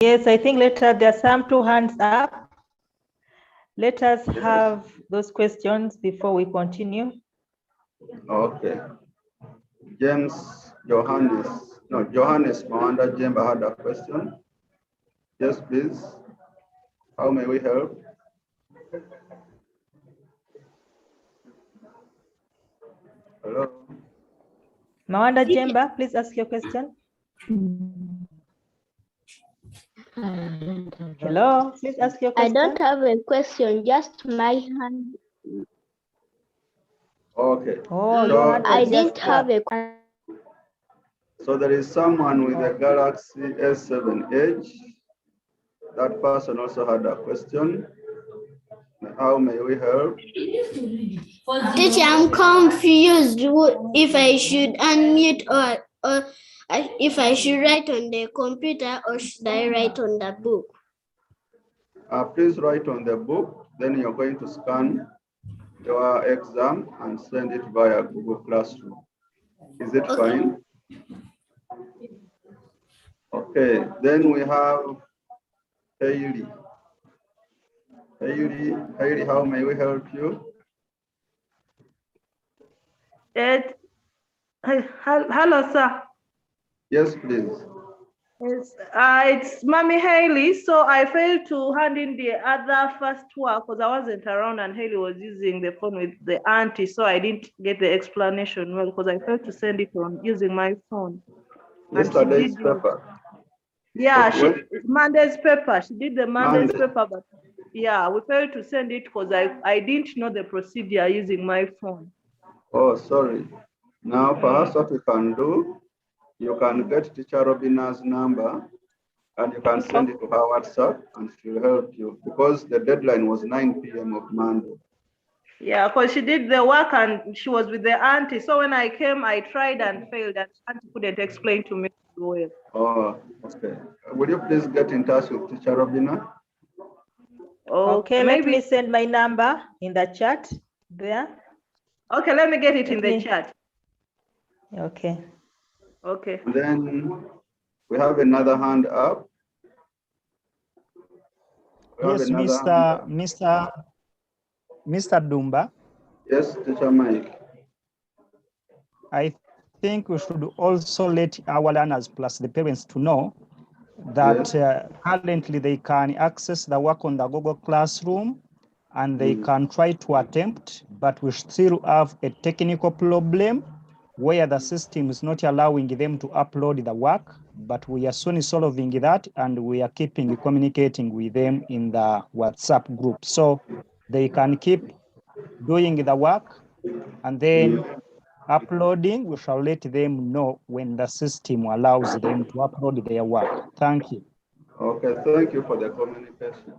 Yes, I think there are some 2 hands up. Let us have those questions before we continue. Okay. Johannes Mawanda Jemba had a question. Yes, please. How may we help? Hello. Mawanda Jemba, please ask your question. Hello, please ask your question. I don't have a question, just my hand. Okay. Oh, So, I didn't have a question. so there is someone with a Galaxy S7 Edge. That person also had a question. How may we help? Teacher, I'm confused if I should unmute or if I should write on the computer or should I write on the book? Please write on the book, then you're going to scan your exam and send it via Google Classroom. Is it fine? Okay, then we have Hailey. Hailey, how may we help you? Hello, sir. Yes, please. It's Mommy Haley. So I failed to hand in the other first work because I wasn't around and Haley was using the phone with the auntie. So I didn't get the explanation well because I failed to send it on using my phone. Yesterday's paper. Yeah, Monday's paper. She did the Monday's Monday. paper, but yeah, we failed to send it because I didn't know the procedure using my phone. Oh, sorry. Now, perhaps what we can do, you can get Teacher Robina's number and you can send it to her WhatsApp and she'll help you because the deadline was 9 p.m. of Monday. Yeah, because she did the work and she was with the auntie. So when I came, I tried and failed and auntie couldn't explain to me well. Oh, okay. Would you please get in touch with Teacher Robina? Okay, let me send my number in the chat there. Okay, let me get it in the chat. Okay. Okay. Then we have another hand up. Yes, Mr. Dumba. Yes, Teacher Mike. I think we should also let our learners plus the parents to know that currently they can access the work on the Google Classroom and they can try to attempt, but we still have a technical problem where the system is not allowing them to upload the work, but we are soon solving that and we are communicating with them in the WhatsApp group. So they can keep doing the work and then uploading, we shall let them know when the system allows them to upload their work. Thank you. Okay, thank you for the communication.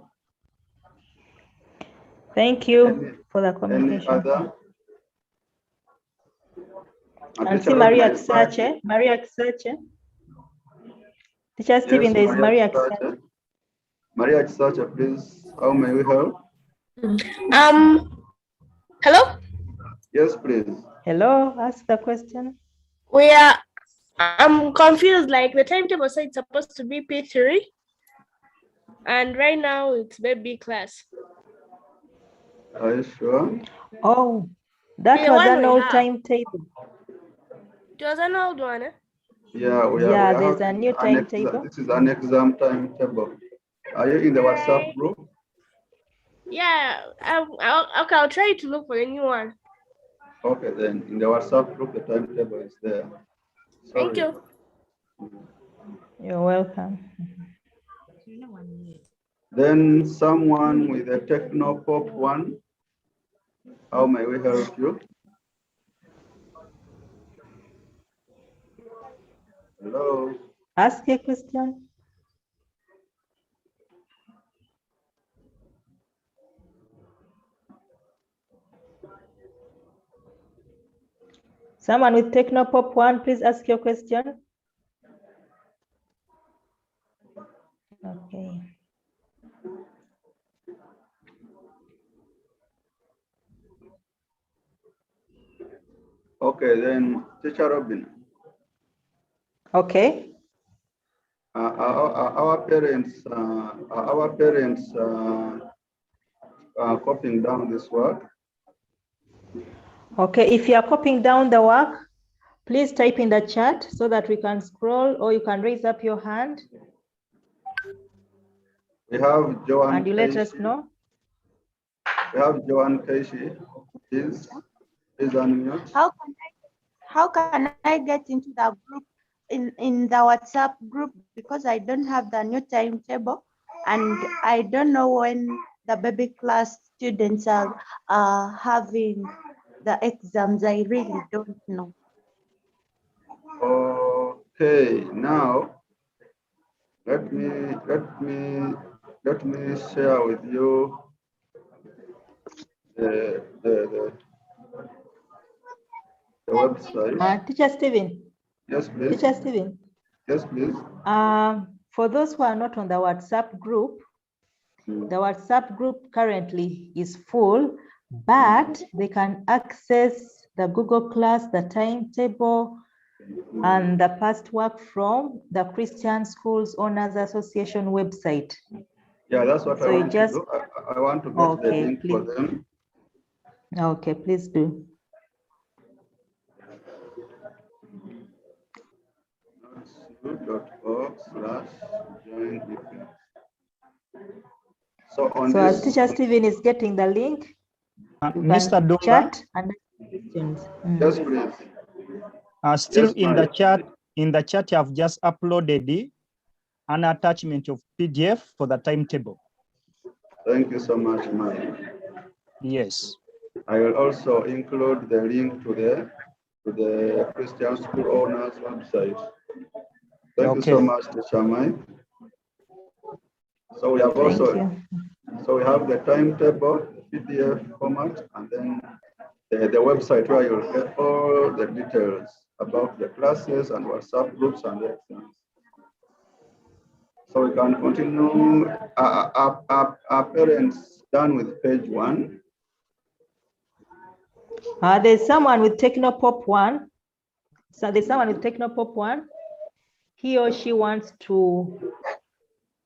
Thank you for the communication. Any other? Auntie Maria Kisache. Teacher Stephen, there is Maria Kisache. Maria Kisache, please, how may we help? Hello? Yes, please. Hello, ask the question. I'm confused, like the timetable said it's supposed to be P3 and right now it's baby class. Are you sure? Oh, that was an old timetable. It was an old one, eh? Yeah, there's a new timetable. This is an exam timetable. Are you in the WhatsApp group? Yeah, I'll try to look for the new one. Okay, then in the WhatsApp group, the timetable is there. Sorry. Thank you. You're welcome. Then someone with a Technopop one, how may we help you? Hello. Ask a question. Someone with Technopop 1, please ask your question. Okay. Okay, then Teacher Robin. Okay. Our parents copying down this work? Okay, if you are copying down the work, please type in the chat so that we can scroll, or you can raise up your hand We have Joan and you let us Keishi. know. We have Joan Keishi. Please unmute. How can I get into the group in the WhatsApp group, because I don't have the new timetable and I don't know when the baby class students are having the exams. I really don't know. Okay, now let me share with you the website. Teacher Stephen. Yes, please. Teacher Stephen. Yes, please. For those who are not on the WhatsApp group, the WhatsApp group currently is full, but they can access the Google Class, the timetable, and the past work from the Christian Schools Owners Association website. Yeah, that's what So I you want just to do. I want to get the link for them. Okay, please do. .org/join. So on So as this, Teacher Stephen is getting the link, you Mr. can Dumba, chat and ask questions. yes, please. Still Yes, in the chat, I've just uploaded an attachment of PDF for the timetable. Thank you so much, Mike. Yes. I will also include the link to the Christian School Owners website. Thank you so much, Teacher Mike. So we have so we have the timetable, PDF format, and then the website where you'll get all the details about the classes and WhatsApp groups and the exams. So we can continue. Our parents done with page 1. There's someone with Technopop 1. So there's someone with Technopop 1. He or she wants to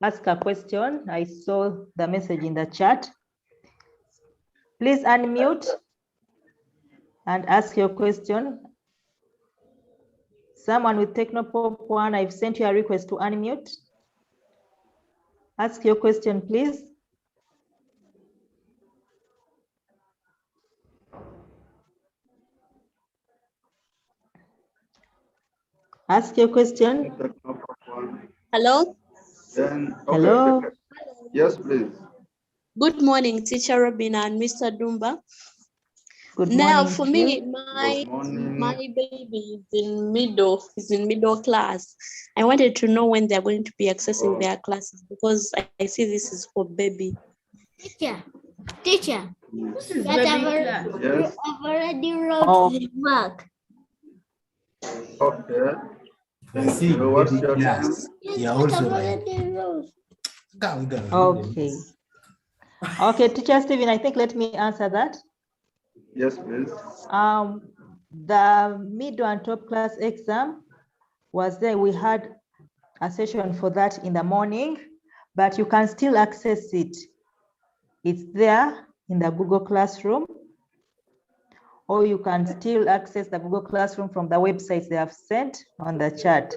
ask a question. I saw the message in the chat. Please unmute and ask your question. Someone with Technopop 1, I've sent you a request to unmute. Ask your question, please. Ask your question. Hello. Then, okay. Hello. Yes, please. Good morning, Teacher Robin and Mr. Dumba. Good now, morning for me, my baby is in middle class. I wanted to know when they're going to be accessing their classes, because I see this is for baby. Teacher, This is but baby class. Yes. I've already wrote the work. Okay. I see. So what's your class. name? Yeah, also Okay. Okay, Teacher Stephen, I think let me answer that. Yes, please. The middle and top class exam was there. We had a session for that in the morning, but you can still access it. It's there in the Google Classroom, or you can still access the Google Classroom from the websites they have sent on the chat.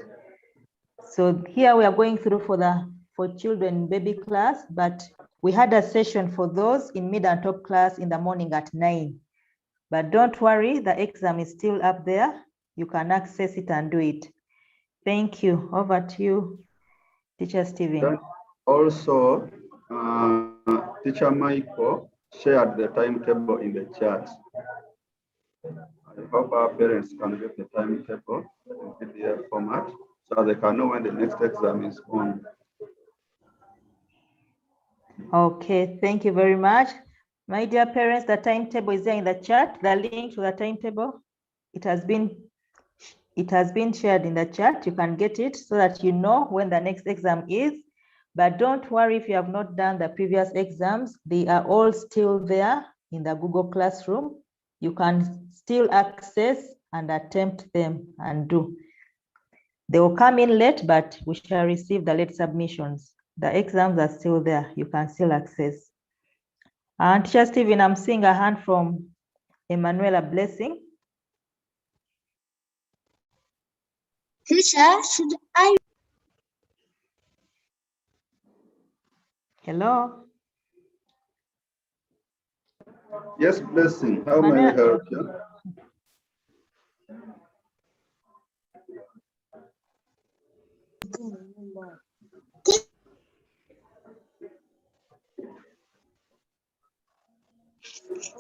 So here we are going through for children baby class, but we had a session for those in mid and top class in the morning at 9. But don't worry, the exam is still up there. You can access it and do it. Thank you. Over to you, Teacher Stephen. Then also, Teacher Michael shared the timetable in the chat. I hope our parents can get the timetable in PDF format so they can know when the next exam is on. Okay, thank you very much. My dear parents, the timetable is there in the chat. The link to the timetable, it has been shared in the chat. You can get it so that you know when the next exam is. But don't worry if you have not done the previous exams. They are all still there in the Google Classroom. You can still access and attempt them and do. They will come in late, but we shall receive the late submissions. The exams are still there. You can still access. And Teacher Stephen, I'm seeing a hand from Emanuela Blessing. Teacher, should I? Hello. Yes, Blessing. How may we help you?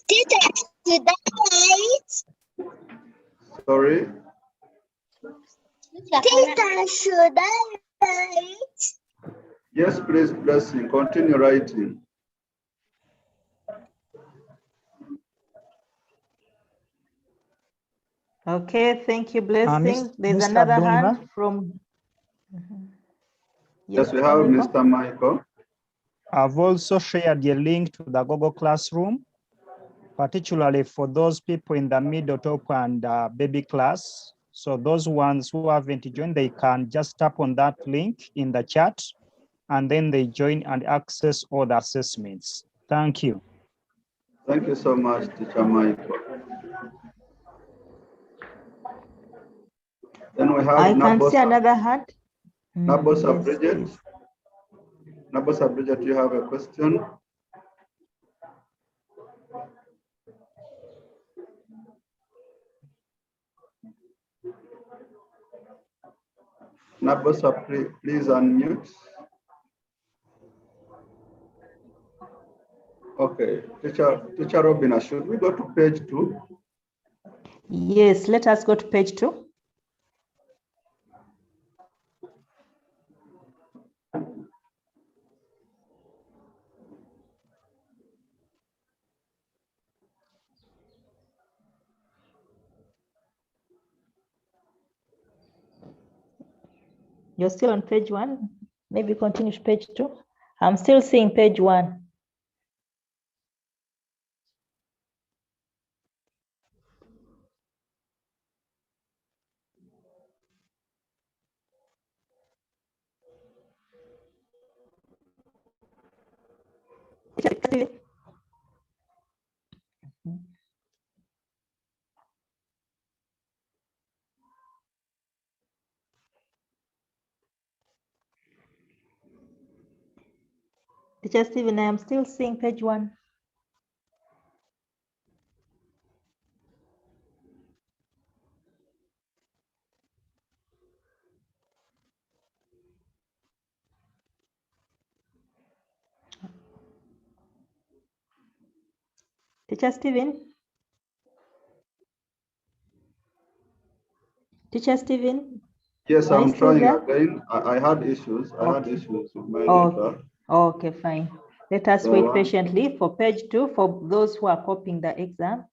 Teacher, should I write? Sorry? Teacher, should I write? Yes, please, Blessing. Continue writing. Okay, thank you, Blessing. There's Mr. another Dunga? hand from. Yes, we have Mr. Michael. I've also shared a link to the Google Classroom, particularly for those people in the middle top and baby class. So those ones who haven't joined, they can just tap on that link in the chat, and then they join and access all the assessments. Thank you. Thank you so much, Teacher Michael. Then we have I can see another hand. Nabosa Yes, Bridget. please. Nabosa Bridget, you have a question? Nabosa, please unmute. Okay, Teacher Robina, should we go to page 2? Yes, let us go to page 2. You're still on page 1. Maybe continue to page 2. I'm still seeing page 1. Teacher Stephen, I am still seeing page 1. Teacher Stephen? Teacher Stephen? Yes, Are you I'm still trying there? again. I had issues. I had issues with my network. Okay, fine. Let us So, wait patiently for page 2 for those who are copying the exam.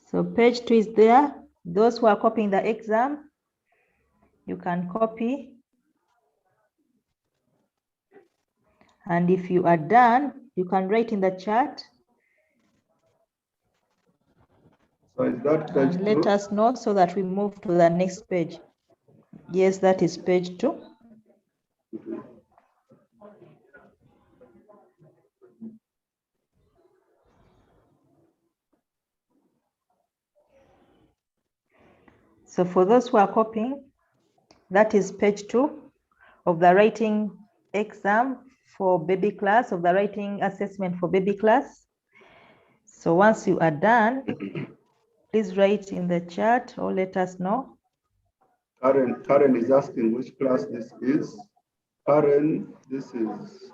So page 2 is there. Those who are copying the exam, you can copy. And if you are done, you can write in the chat. So is that page 2? Let us know so that we move to the next page. Yes, that is page 2. So for those who are copying, that is page 2 of the writing exam for baby class, of the writing assessment for baby class. So once you are done, please write in the chat or let us know. Karen is asking which class this is. Karen, this is.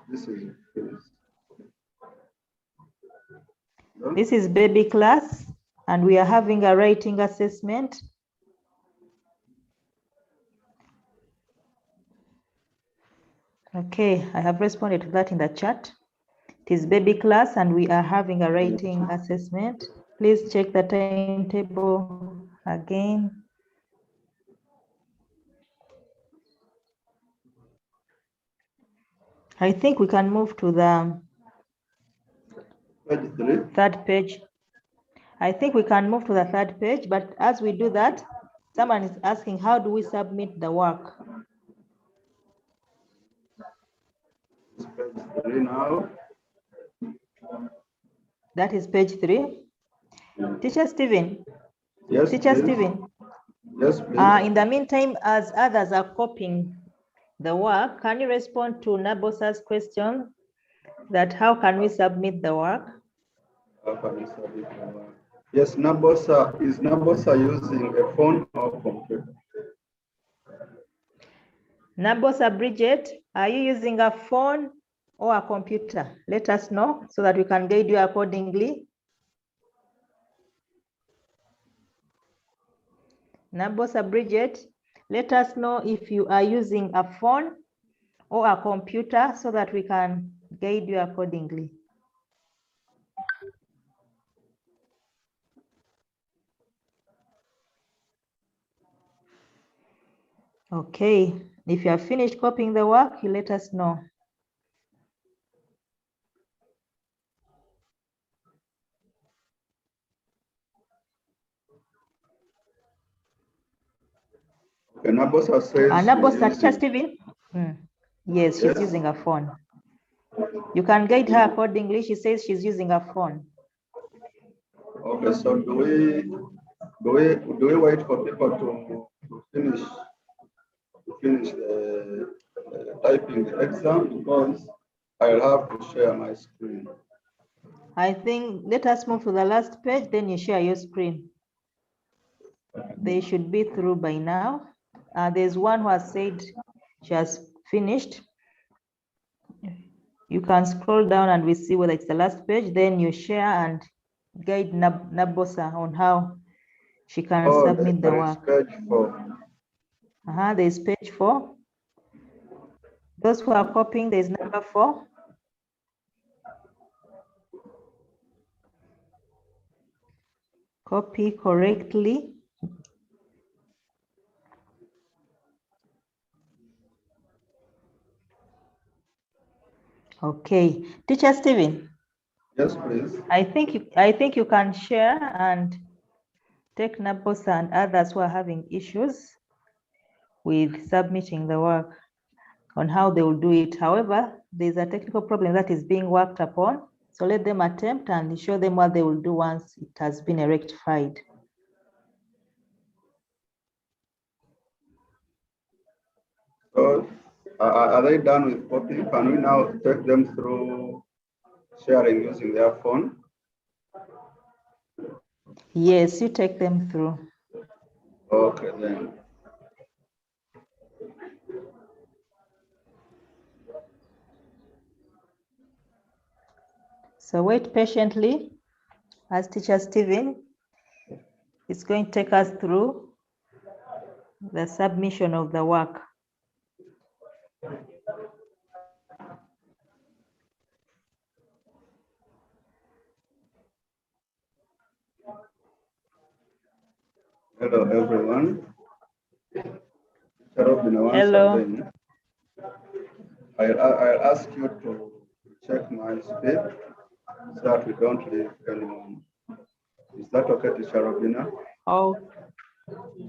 This is baby class, and we are having a writing assessment. Okay, I have responded to that in the chat. It is baby class, and we are having a writing assessment. Please check the timetable again. I think we can move to the Page 3. third page. I think we can move to the third page, but as we do that, someone is asking, how do we submit the work? It's page 3 now. That is page 3. Teacher Stephen. Yes, Teacher please. Stephen. Yes, please. In the meantime, as others are copying the work, can you respond to Nabosa's question that how can we submit the work? How can we submit the work? Yes, Nabosa, is Nabosa using a phone or computer? Nabosa Bridget, are you using a phone or a computer? Let us know so that we can guide you accordingly. Nabosa Bridget, let us know if you are using a phone or a computer so that we can guide you accordingly. Okay, if you have finished copying the work, you let us know. Okay, Nabosa says Nabosa, she's Teacher using- Stephen? Yes, she's Yes. using a phone. You can guide her accordingly. She says she's using a phone. Okay, so do we wait for people to finish the typing the exam, because I'll have to share my screen. I think let us move to the last page, then you share your screen. They should be through by now. There's one who has said she has finished. You can scroll down and we see whether it's the last page, then you share and guide Nabosa on how she can submit the there is work. page 4. There's page 4. Those who are copying, there's number 4. Copy correctly. Okay, Teacher Stephen. Yes, please. I think you can share and take Nabosa and others who are having issues with submitting the work on how they will do it. However, there's a technical problem that is being worked upon. So let them attempt and show them what they will do once it has been rectified. So are they done with copying? Can we now take them through sharing using their phone? Yes, you take them through. Okay, then. So wait patiently as Teacher Stephen is going to take us through the submission of the work. Hello, everyone. Hello. I'll ask you to check my speed so that we don't leave anyone. Is that okay, Teacher Robina? Oh,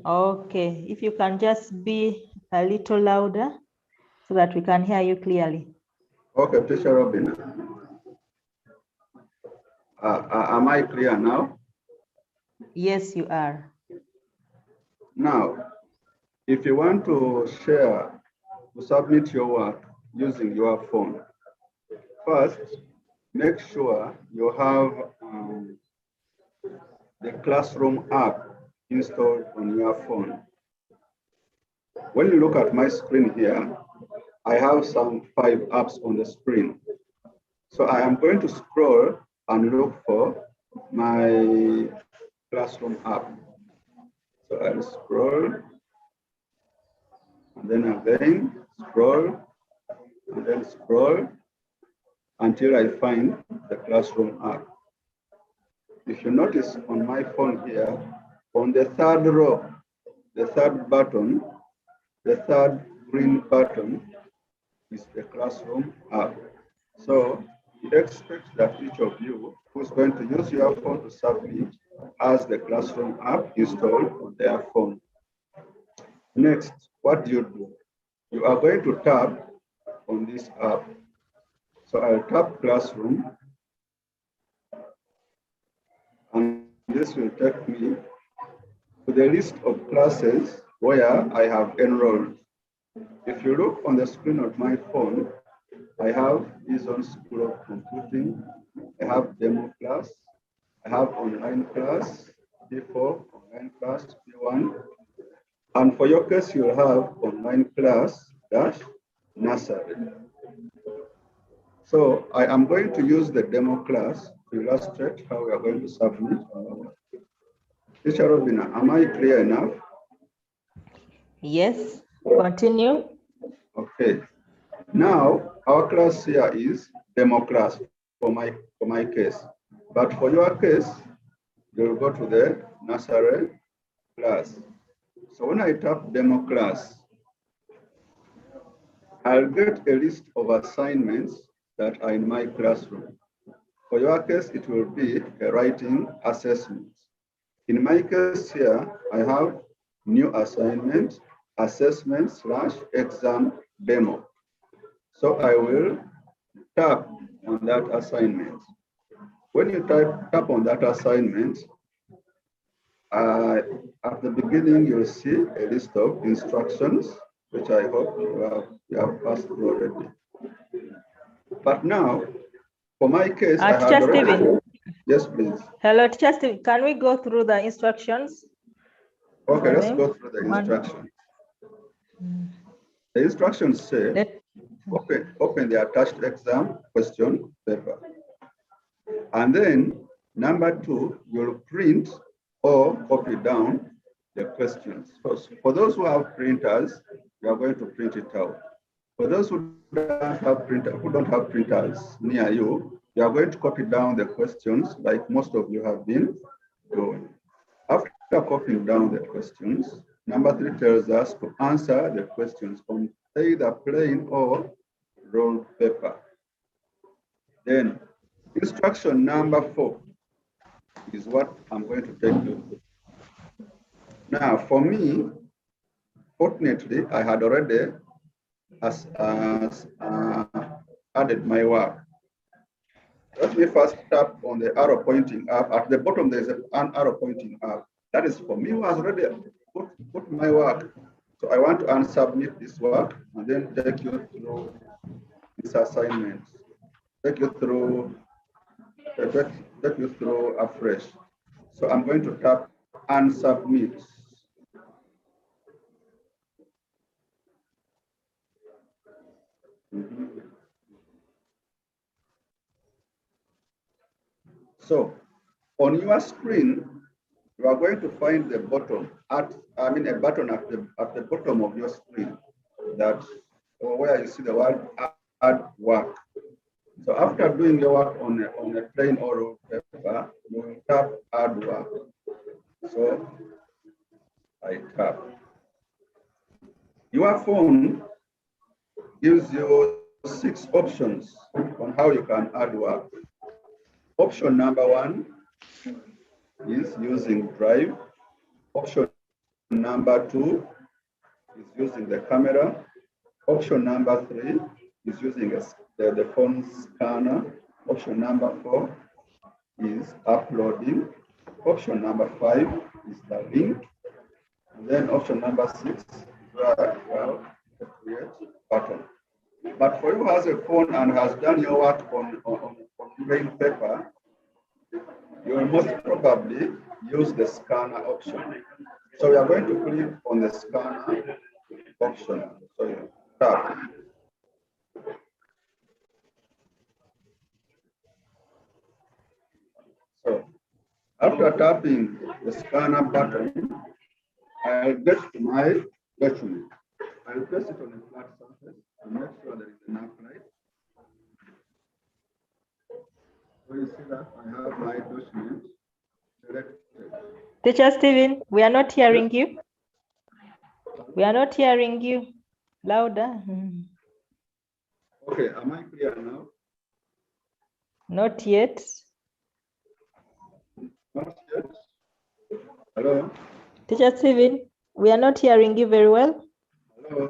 okay. If you can just be a little louder so that we can hear you clearly. Okay, Teacher Robina. Am I clear now? Yes, you are. Now, if you want to share, to submit your work using your phone, first, make sure you have the Classroom app installed on your phone. When you look at my screen here, I have some 5 apps on the screen. So I am going to scroll and look for my Classroom app. So I'll scroll, and then again, scroll, and then scroll until I find the Classroom app. If you notice on my phone here, on the third row, the third button, the third green button is the Classroom app. So it expects that each of you who's going to use your phone to submit has the classroom app installed on their phone. Next, what do? You are going to tap on this app. So I'll tap Classroom, and this will take me to the list of classes where I have enrolled. If you look on the screen of my phone, I have Izon School of Computing, I have demo class, I have online class, P4, online class, P1, and for your case, you'll have online class dash nursery. So I am going to use the demo class to illustrate how we are going to submit our work. Teacher Robina, am I clear enough? Yes, continue. Okay. Now our class here is demo class for my case. But for your case, you'll go to the nursery class. So when I tap demo class, I'll get a list of assignments that are in my classroom. For your case, it will be a writing assessment. In my case here, I have new assignment, assessment / exam demo. So I will tap on that assignment. When you tap on that assignment, at the beginning, you'll see a list of instructions, which I hope you have passed through already. But now, for my case, I have already. Yes, please. Hello, Teacher Stephen. Can we go through the instructions? Okay, let's go through the instructions. The instructions say, open the attached exam question paper. And then, number 2, you'll print or copy down the questions. For those who have printers, you are going to print it out. For those who don't have printers near you, you are going to copy down the questions like most of you have been doing. After copying down the questions, number 3 tells us to answer the questions on either plain or rolled paper. Then instruction number 4 is what I'm going to take you through. Now, for me, fortunately, I had already added my work. Let me first tap on the arrow pointing up. At the bottom, there's an arrow pointing up. That is for me who has already put my work. So I want to unsubmit this work and then take you through this assignment. Take you through afresh. So I'm going to tap unsubmit. So on your screen, you are going to find the button a button at the bottom of your screen where you see the word add work. So after doing your work on a plain or rolled paper, you will tap add work. So I tap. Your phone gives you 6 options on how you can add work. Option number 1 is using Drive. Option number 2 is using the camera. Option number 3 is using the phone scanner. Option number 4 is uploading. Option number 5 is the link. And then option number 6 is where you have the create button. But for you who has a phone and has done your work on plain paper, you will most probably use the scanner option. So we are going to click on the scanner option. So you tap. So after tapping the scanner button, I'll get to my document. I'll place it on a flat surface to make sure there is enough light. So you see that I have my document selected. Teacher Stephen, we are not hearing you. We are not hearing you. Louder. Okay, am I clear now? Not yet. Not yet. Hello? Teacher Stephen, we are not hearing you very well. Hello?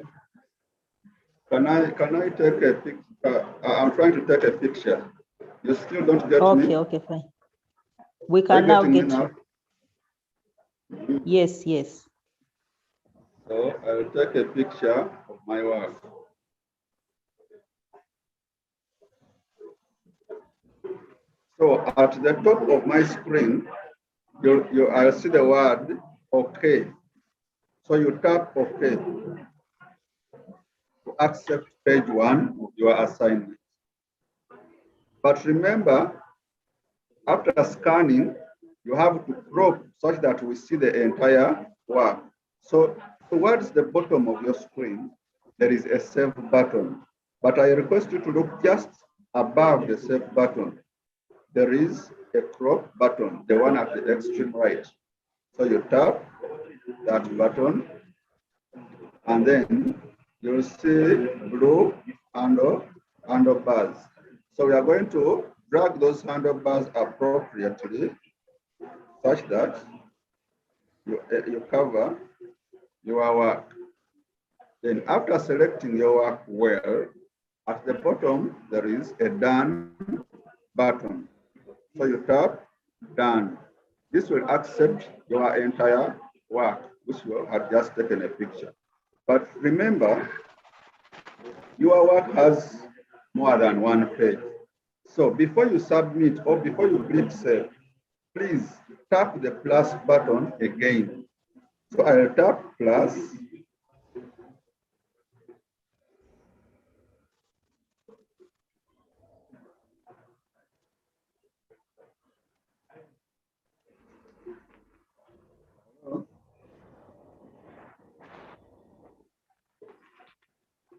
Can I take a picture? I'm trying to take a picture. You still don't get me? Okay, fine. We Are you can now getting me get now? you. Yes. So I'll take a picture of my work. So at the top of my screen, I'll see the word OK. So you tap OK to accept page 1 of your assignment. But remember, after scanning, you have to crop such that we see the entire work. So towards the bottom of your screen, there is a save button. But I request you to look just above the save button. There is a crop button, the one at the extreme right. So you tap that button, and then you'll see blue handlebars. So we are going to drag those handlebars appropriately such that you cover your work. Then after selecting your work well, at the bottom, there is a done button. So you tap done. This will accept your entire work, which you have just taken a picture. But remember, your work has more than one page. So before you submit or before you click save, please tap the plus button again. So I'll tap plus.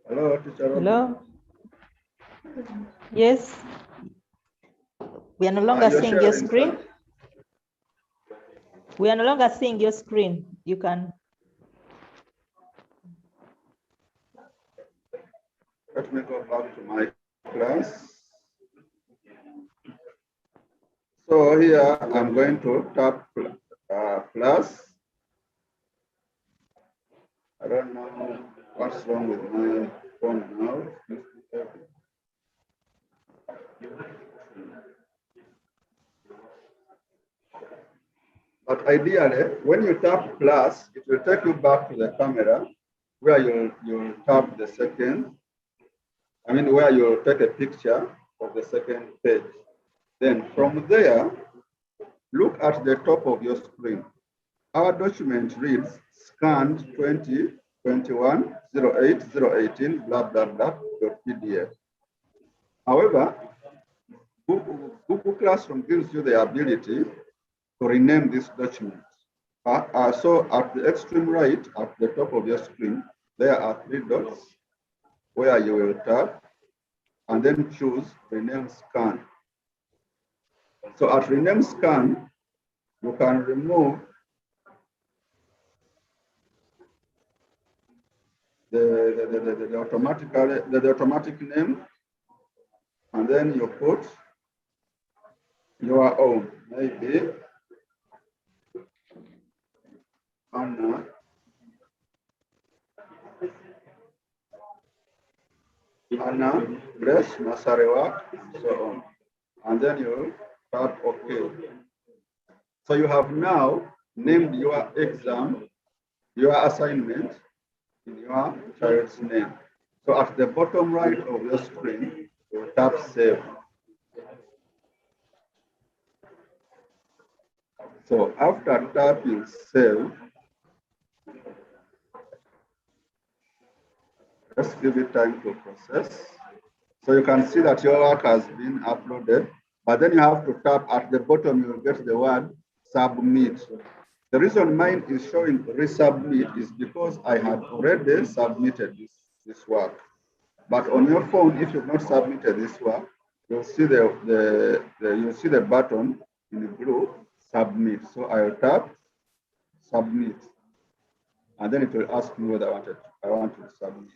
Hello, teacher. Hello? Yes. We are no longer seeing your screen. We are no longer seeing your screen. You can. Let me go back to my class. So here I'm going to tap plus. I don't know what's wrong with my phone now. But ideally, when you tap plus, it will take you back to the camera where you'll tap the second, where you'll take a picture of the second page. Then from there, look at the top of your screen. Our document reads scanned 2021 08 018 blah blah blah .pdf. However, Google Classroom gives you the ability to rename this document. So at the extreme right, at the top of your screen, there are 3 dots where you will tap and then choose rename scan. So at rename scan, you can remove the automatic name, and then you put your own, maybe Anna Grace Masarewa, so on. And then you tap OK. So you have now named your exam, your assignment in your child's name. So at the bottom right of your screen, you tap save. So after tapping save, let's give it time to process. So you can see that your work has been uploaded, but then you have to tap at the bottom, you will get the word submit. The reason mine is showing resubmit is because I had already submitted this work. But on your phone, if you've not submitted this work, you'll see you'll see the button in blue, submit. So I'll tap submit, and then it will ask me whether I want to submit.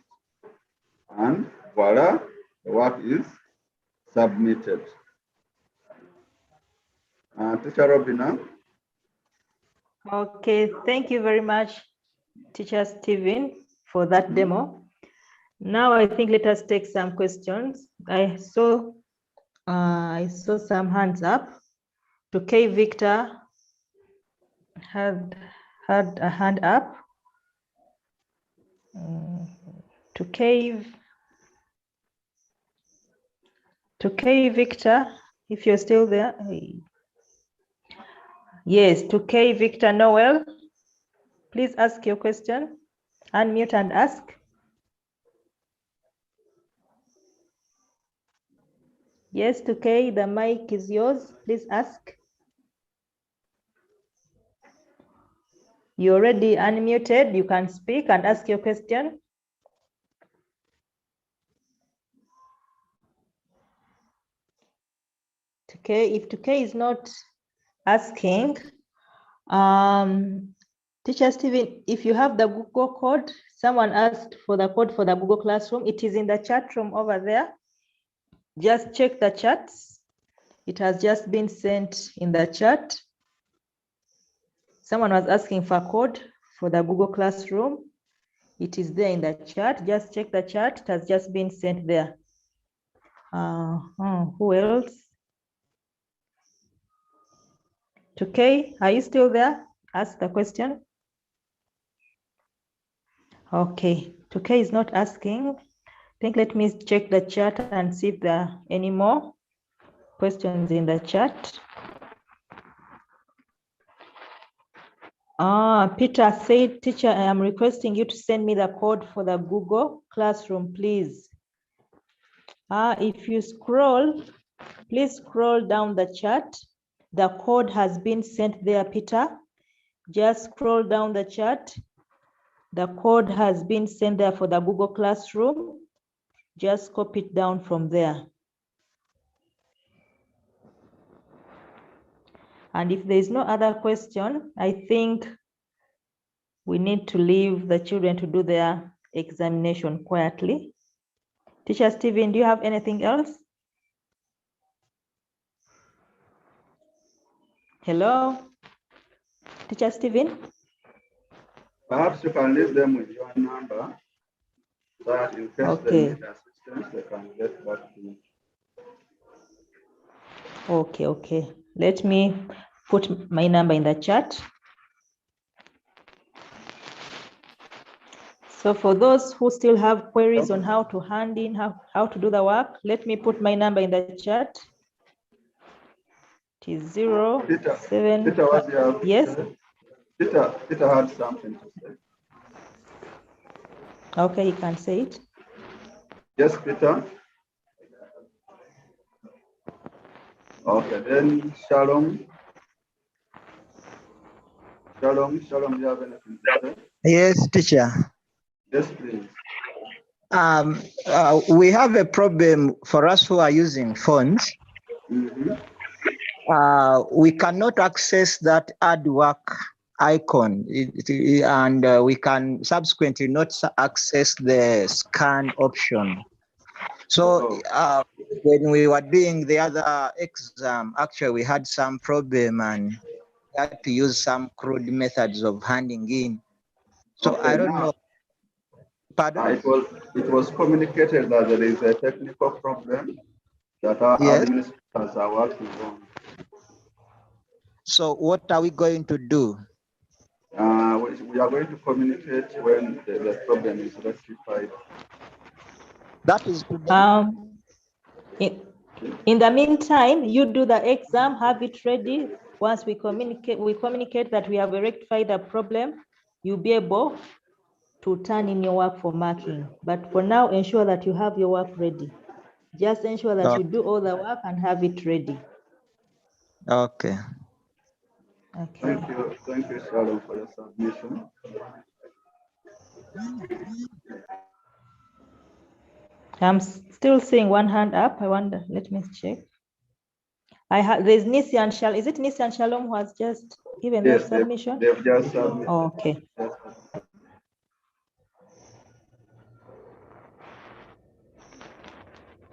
And voila, the work is submitted. Teacher Robina. Okay, thank you very much, Teacher Stephen, for that demo. Now I think let us take some questions. I saw some hands up. To K Victor had a hand up. To K Victor, if you're still there. Yes, to K Victor Noel, please ask your question. Unmute and ask. Yes, to K, the mic is yours. Please ask. You're already unmuted. You can speak and ask your question. Okay, if Tukey is not asking, Teacher Stephen, if you have the Google code, someone asked for the code for the Google Classroom. It is in the chat room over there. Just check the chats. It has just been sent in the chat. Someone was asking for a code for the Google Classroom. It is there in the chat. Just check the chat. It has just been sent there. Who else? Tukey, are you still there? Ask the question. Okay, Tukey is not asking. I think let me check the chat and see if there are any more questions in the chat. Peter said, teacher, I am requesting you to send me the code for the Google Classroom, please. If you scroll, please scroll down the chat. The code has been sent there, Peter. Just scroll down the chat. The code has been sent there for the Google Classroom. Just copy it down from there. And if there is no other question, I think we need to leave the children to do their examination quietly. Teacher Stephen, do you have anything else? Hello? Teacher Stephen? Perhaps you can leave them with your number so that in case they need assistance, they can get back to you. Okay. Let me put my number in the chat. So for those who still have queries on how to hand in, how to do the work, let me put my number in the chat. It is 07. Peter, what do you have? Yes. Peter had something to say. Okay, you can say it. Yes, Peter. Okay, then Shalom. Shalom, do you have anything to say? Yes, teacher. Yes, please. We have a problem for us who are using phones. Mm-hmm. We cannot access that add work icon, and we can subsequently not access the scan option. So when we were doing the other exam, actually we had some problem and we had to use some crude methods of handing in. So okay, I don't know. Pardon? It was communicated that there is a technical problem that our administrators are working on. So what are we going to do? We are going to communicate when the problem is rectified. That is in the meantime, you do the exam, have it ready. Once we communicate that we have rectified the problem, you'll be able to turn in your work for marking. But for now, ensure that you have your work ready. Just ensure that you do all the work and have it ready. Okay. Okay. Thank you, Shalom, for your submission. I'm still seeing one hand up. I wonder, let me check. There's Nisi and Shalom. Is it Nisi and Shalom who has just given their submission? They've just submitted. Oh, okay.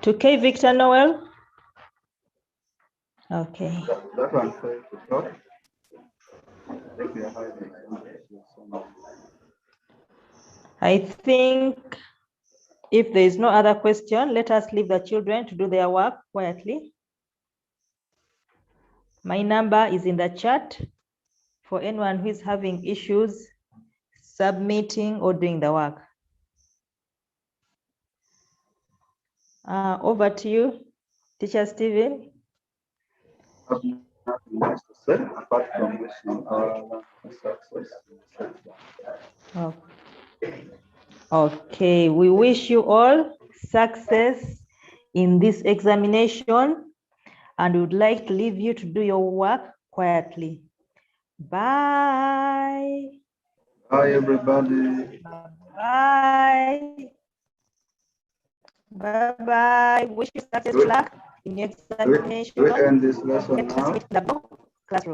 To K Victor Noel. Okay. That one failed to talk. think we are hiding. I think if there is no other question, let us leave the children to do their work quietly. My number is in the chat for anyone who is having issues submitting or doing the work. Over to you, Teacher Stephen. Nothing else to say apart from wishing our success. Oh. Okay, we wish you all success in this examination and would like to leave you to do your work quietly. Bye. Bye, everybody. Bye. Bye-bye. Wish you success, luck in your examination. Do we end this lesson now?